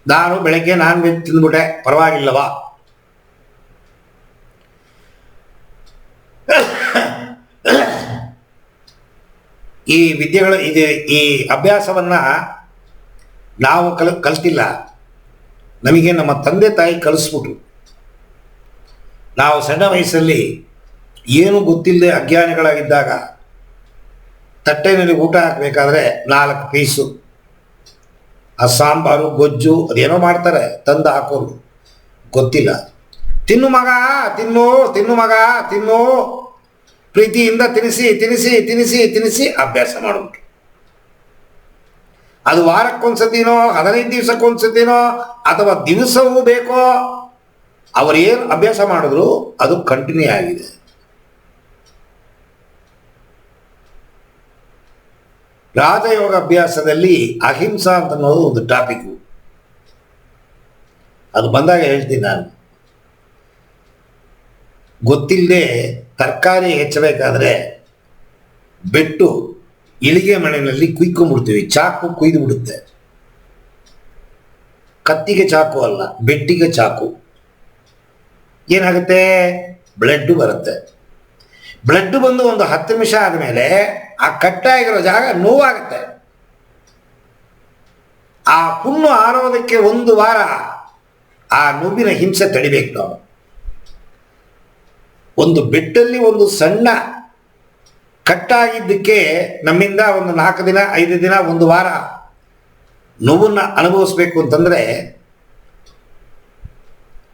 ನಾನು ಬೆಳಗ್ಗೆ non veg ತಿಂದ್ಬಿಟ್ಟೆ, ಪರವಾಗಿಲ್ಲವಾ? ಈ ವಿದ್ಯೆಗಳು ಈ ಅಭ್ಯಾಸವನ್ನ ನಾವು ಕಲ್ತಿಲ್ಲ, ನಮಗೆ ನಮ್ಮ ತಂದೆ ತಾಯಿ ಕಲಿಸ್ಬಿಟ್ರು. ನಾವು ಸಣ್ಣ ವಯಸ್ಸಲ್ಲಿ ಏನು ಗೊತ್ತಿಲ್ಲದೆ ಅಜ್ಞಾನಿಗಳಾಗಿದ್ದಾಗ ತಟ್ಟೆನಲ್ಲಿ ಊಟ ಹಾಕಬೇಕಾದ್ರೆ 4 ಪೀಸು ಆ ಸಾಂಬಾರು ಗೊಜ್ಜು ಅದೇನೋ ಮಾಡ್ತಾರೆ, ತಂದು ಹಾಕೋರು, ಗೊತ್ತಿಲ್ಲ. ತಿನ್ನು ಮಗ, ತಿನ್ನು ತಿನ್ನು ಮಗ ತಿನ್ನು, ಪ್ರೀತಿಯಿಂದ ತಿನ್ನಿಸಿ ತಿನ್ನಿಸಿ ತಿನ್ನಿಸಿ ತಿನ್ನಿಸಿ ಅಭ್ಯಾಸ ಮಾಡ್ಬಿಟ್ರು. ಅದು ವಾರಕ್ಕೊಂದ್ಸತಿನೋ 15 ದಿವಸಕ್ಕೊಂದ್ಸತಿನೋ ಅಥವಾ ದಿವಸವೂ ಬೇಕೋ, ಅವರೇನು ಅಭ್ಯಾಸ ಮಾಡಿದ್ರು ಅದು ಕಂಟಿನ್ಯೂ ಆಗಿದೆ. ರಾಜಯೋಗ ಅಭ್ಯಾಸದಲ್ಲಿ ಅಹಿಂಸಾ ಅಂತ ಅನ್ನೋದು ಒಂದು ಟಾಪಿಕ್. ಅದು ಬಂದಾಗ ಹೇಳ್ತೀನಿ ನಾನು. ಗೊತ್ತಿಲ್ಲದೆ ತರಕಾರಿ ಹೆಚ್ಚಬೇಕಾದ್ರೆ ಬೆಟ್ಟು ಇಳಿಗೆ ಮಳೆಯಲ್ಲಿ ಕುಯ್ಕೊಂಡ್ಬಿಡ್ತೀವಿ, ಚಾಕು ಕುಯ್ದು ಬಿಡುತ್ತೆ. ಕತ್ತಿಗೆ ಚಾಕು ಅಲ್ಲ, ಬೆಟ್ಟಿಗೆ ಚಾಕು. ಏನಾಗುತ್ತೆ? ಬ್ಲಡ್ ಬರುತ್ತೆ. ಬ್ಲಡ್ ಬಂದು ಒಂದು 10 ನಿಮಿಷ ಆದಮೇಲೆ ಆ ಕಟ್ಟಾಗಿರೋ ಜಾಗ ನೋವಾಗುತ್ತೆ. ಆ ಹುಣ್ಣು ಆರೋದಕ್ಕೆ 1 ವಾರ ಆ ನೋವಿನ ಹಿಂಸೆ ತಡಿಬೇಕು ನಾವು. ಒಂದು ಬೆಟ್ಟಲ್ಲಿ ಒಂದು ಸಣ್ಣ ಕಟ್ಟಾಗಿದ್ದಕ್ಕೆ ನಮ್ಮಿಂದ ಒಂದು 4 ದಿನ 5 ದಿನ 1 ವಾರ ನೋವನ್ನ ಅನುಭವಿಸ್ಬೇಕು ಅಂತಂದ್ರೆ,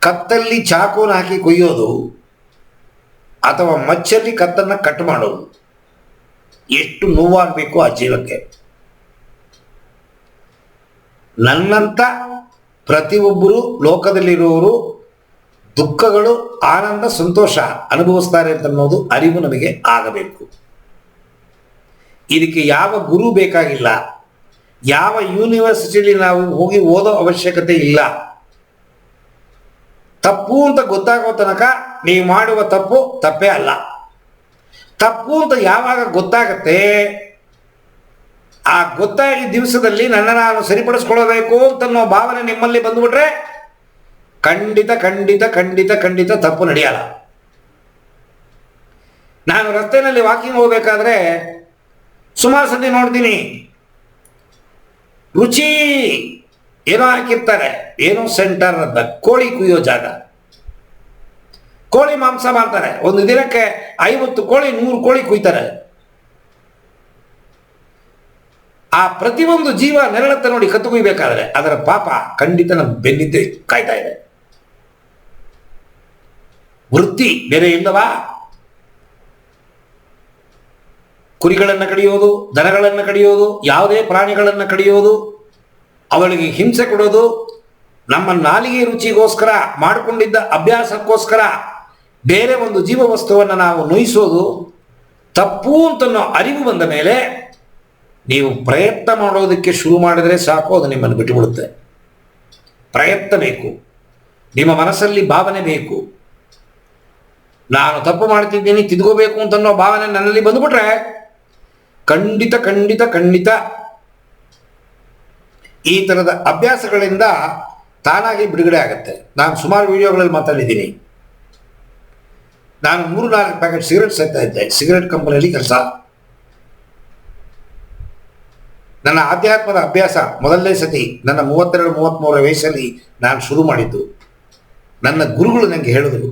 ಕತ್ತಲ್ಲಿ ಚಾಕುನ ಹಾಕಿ ಕೊಯ್ಯೋದು ಅಥವಾ ಮಚ್ಚಲ್ಲಿ ಕತ್ತನ್ನು ಕಟ್ ಮಾಡೋದು ಎಷ್ಟು ನೋವಾಗಬೇಕು ಆ ಜೀವಕ್ಕೆ. ನನ್ನಂತ ಪ್ರತಿಯೊಬ್ಬರು ಲೋಕದಲ್ಲಿರುವವರು ದುಃಖಗಳು, ಆನಂದ, ಸಂತೋಷ ಅನುಭವಿಸ್ತಾರೆ ಅಂತ ಅನ್ನೋದು ಅರಿವು ನಮಗೆ ಆಗಬೇಕು. ಇದಕ್ಕೆ ಯಾವ ಗುರು ಬೇಕಾಗಿಲ್ಲ, ಯಾವ ಯೂನಿವರ್ಸಿಟಿಲಿ ನಾವು ಹೋಗಿ ಓದೋ ಅವಶ್ಯಕತೆ ಇಲ್ಲ. ತಪ್ಪು ಅಂತ ಗೊತ್ತಾಗೋ ತನಕ ನೀವು ಮಾಡುವ ತಪ್ಪು ತಪ್ಪೇ ಅಲ್ಲ. ತಪ್ಪು ಅಂತ ಯಾವಾಗ ಗೊತ್ತಾಗತ್ತೆ, ಆ ಗೊತ್ತಾಗಿದ್ದ ದಿವಸದಲ್ಲಿ ನಾನು ಸರಿಪಡಿಸ್ಕೊಳ್ಬೇಕು ಅಂತನ್ನೋ ಭಾವನೆ ನಿಮ್ಮಲ್ಲಿ ಬಂದ್ಬಿಟ್ರೆ ಖಂಡಿತ ಖಂಡಿತ ಖಂಡಿತ ಖಂಡಿತ ತಪ್ಪು ನಡೆಯಲ್ಲ. ನಾನು ರಸ್ತೆಯಲ್ಲಿ ವಾಕಿಂಗ್ ಹೋಗ್ಬೇಕಾದ್ರೆ ಸುಮಾರು ಸತಿ ನೋಡ್ತೀನಿ, ರುಚಿ ಏನೋ ಹಾಕಿರ್ತಾರೆ, ಏನೋ ಸೆಂಟರ್ ಅಂತ, ಕೋಳಿ ಕುಯ್ಯೋ ಜಾಗ, ಕೋಳಿ ಮಾಂಸ ಮಾಡ್ತಾರೆ. ಒಂದು ದಿನಕ್ಕೆ 50 ಕೋಳಿ 100 ಕೋಳಿ ಕುಯ್ತಾರೆ. ಆ ಪ್ರತಿಯೊಂದು ಜೀವ ನೆರಳತ್ತ ನೋಡಿ ಕತ್ತು ಕುಯ್ಬೇಕಾದ್ರೆ ಅದರ ಪಾಪ ಖಂಡಿತ ನಮ್ಮ ಬೆನ್ನಿದ್ದೆ ಕಾಯ್ತಾ ಇದೆ. ವೃತ್ತಿ ಬೇರೆ ಇಲ್ಲವಾ? ಕುರಿಗಳನ್ನು ಕಡಿಯೋದು, ದನಗಳನ್ನು ಕಡಿಯೋದು, ಯಾವುದೇ ಪ್ರಾಣಿಗಳನ್ನು ಕಡಿಯೋದು, ಅವಳಿಗೆ ಹಿಂಸೆ ಕೊಡೋದು, ನಮ್ಮ ನಾಲಿಗೆ ರುಚಿಗೋಸ್ಕರ ಮಾಡಿಕೊಂಡಿದ್ದ ಅಭ್ಯಾಸಕ್ಕೋಸ್ಕರ ಬೇರೆ ಒಂದು ಜೀವ ವಸ್ತುವನ್ನು ನಾವು ನೋಯಿಸೋದು ತಪ್ಪು ಅಂತನೋ ಅರಿವು ಬಂದ ಮೇಲೆ ನೀವು ಪ್ರಯತ್ನ ಮಾಡೋದಕ್ಕೆ ಶುರು ಮಾಡಿದರೆ ಸಾಕು, ಅದು ನಿಮ್ಮನ್ನು ಬಿಟ್ಟುಬಿಡುತ್ತೆ. ಪ್ರಯತ್ನ ಬೇಕು, ನಿಮ್ಮ ಮನಸ್ಸಲ್ಲಿ ಭಾವನೆ ಬೇಕು. ನಾನು ತಪ್ಪು ಮಾಡ್ತಿದ್ದೀನಿ, ತಿದ್ಕೋಬೇಕು ಅಂತನ್ನೋ ಭಾವನೆ ನನ್ನಲ್ಲಿ ಬಂದುಬಿಟ್ರೆ ಖಂಡಿತ ಖಂಡಿತ ಖಂಡಿತ ಈ ಥರದ ಅಭ್ಯಾಸಗಳಿಂದ ತಾನಾಗಿ ಬಿಡುಗಡೆ ಆಗುತ್ತೆ. ನಾನು ಸುಮಾರು ವಿಡಿಯೋಗಳಲ್ಲಿ ಮಾತಾಡಿದ್ದೀನಿ. ನಾನು 3-4 ಪ್ಯಾಕೆಟ್ ಸಿಗರೆಟ್ ಸೇರ್ತಾ ಇದ್ದೆ, ಸಿಗರೆಟ್ ಕಂಪನಿಯಲ್ಲಿ ಕೆಲಸ. ನನ್ನ ಆಧ್ಯಾತ್ಮದ ಅಭ್ಯಾಸ ಮೊದಲನೇ ಸತಿ ನನ್ನ 32-33 ವಯಸ್ಸಲ್ಲಿ ನಾನು ಶುರು ಮಾಡಿದ್ದು. ನನ್ನ ಗುರುಗಳು ನನಗೆ ಹೇಳಿದ್ರು,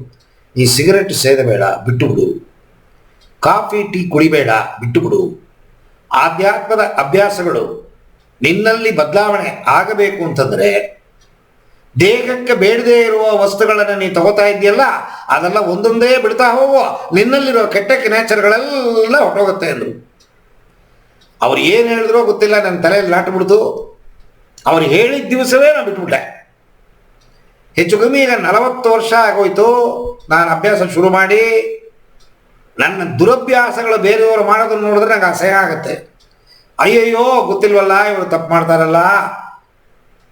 ನೀ ಸಿಗರೆಟ್ ಸೇದಬೇಡ, ಬಿಟ್ಟು ಬಿಡು. ಕಾಫಿ ಟೀ ಕುಡಿಬೇಡ, ಬಿಟ್ಟು ಬಿಡು. ಆಧ್ಯಾತ್ಮದ ಅಭ್ಯಾಸಗಳು ನಿನ್ನಲ್ಲಿ ಬದಲಾವಣೆ ಆಗಬೇಕು ಅಂತಂದ್ರೆ ದೇಹಕ್ಕೆ ಬೇಡದೇ ಇರುವ ವಸ್ತುಗಳನ್ನು ನೀ ತಗೋತಾ ಇದೆಯಲ್ಲ, ಅದೆಲ್ಲ ಒಂದೊಂದೇ ಬಿಡ್ತಾ ಹೋಗೋ, ನಿನ್ನಲ್ಲಿರೋ ಕೆಟ್ಟ ನ್ಯಾಚರ್ಗಳೆಲ್ಲ ಹೊಟ್ಟೋಗುತ್ತೆ ಅಂದರು. ಅವ್ರು ಏನು ಹೇಳಿದ್ರೋ ಗೊತ್ತಿಲ್ಲ, ನನ್ನ ತಲೆಯಲ್ಲಿ ನಾಟುಬಿಡ್ತು. ಅವ್ರು ಹೇಳಿದ ದಿವಸವೇ ನಾನು ಬಿಟ್ಬಿಟ್ಟೆ. ಹೆಚ್ಚು ಕಮ್ಮಿ ಈಗ 40 ವರ್ಷ ಆಗೋಯ್ತು ನಾನು ಅಭ್ಯಾಸ ಶುರು ಮಾಡಿ. ನನ್ನ ದುರಭ್ಯಾಸಗಳು ಬೇರೆಯವರು ಮಾಡೋದನ್ನು ನೋಡಿದ್ರೆ ನಂಗೆ ಅಸಹ್ಯ ಆಗುತ್ತೆ. ಅಯ್ಯಯ್ಯೋ ಗೊತ್ತಿಲ್ವಲ್ಲ, ಇವರು ತಪ್ಪು ಮಾಡ್ತಾರಲ್ಲ,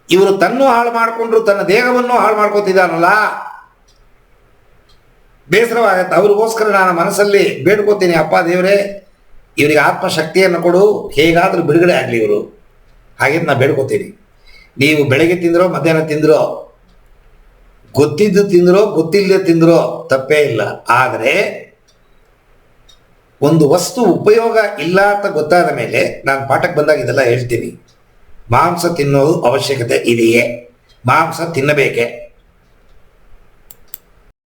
ಇವರು ತನ್ನೂ ಹಾಳು ಮಾಡಿಕೊಂಡ್ರು ತನ್ನ ದೇಹವನ್ನು ಹಾಳು ಮಾಡ್ಕೋತಿದ್ದಾರಲ್ಲ, ಬೇಸರವಾಗತ್ತೆ. ಅವ್ರಿಗೋಸ್ಕರ ನಾನು ಮನಸ್ಸಲ್ಲಿ ಬೇಡ್ಕೋತೀನಿ, ಅಪ್ಪ ದೇವರೇ ಇವರಿಗೆ ಆತ್ಮಶಕ್ತಿಯನ್ನು ಕೊಡು, ಹೇಗಾದರೂ ಬಿಡುಗಡೆ ಆಗಲಿ ಇವರು, ಹಾಗೆ ನಾನು ಬೇಡ್ಕೋತೀನಿ. ನೀವು ಬೆಳಗ್ಗೆ ತಿಂದ್ರೋ ಮಧ್ಯಾಹ್ನ ತಿಂದ್ರೋ, ಗೊತ್ತಿದ್ದು ತಿಂದ್ರೋ ಗೊತ್ತಿಲ್ಲದೆ ತಿಂದ್ರೋ ತಪ್ಪೇ ಇಲ್ಲ. ಆದರೆ ಒಂದು ವಸ್ತು ಉಪಯೋಗ ಇಲ್ಲ ಅಂತ ಗೊತ್ತಾದ ಮೇಲೆ ನಾನು ಪಾಠಕ್ಕೆ ಬಂದಾಗ ಇದೆಲ್ಲ ಹೇಳ್ತೀನಿ. ಮಾಂಸ ತಿನ್ನೋದು ಅವಶ್ಯಕತೆ ಇದೆಯೇ? ಮಾಂಸ ತಿನ್ನಬೇಕೆ?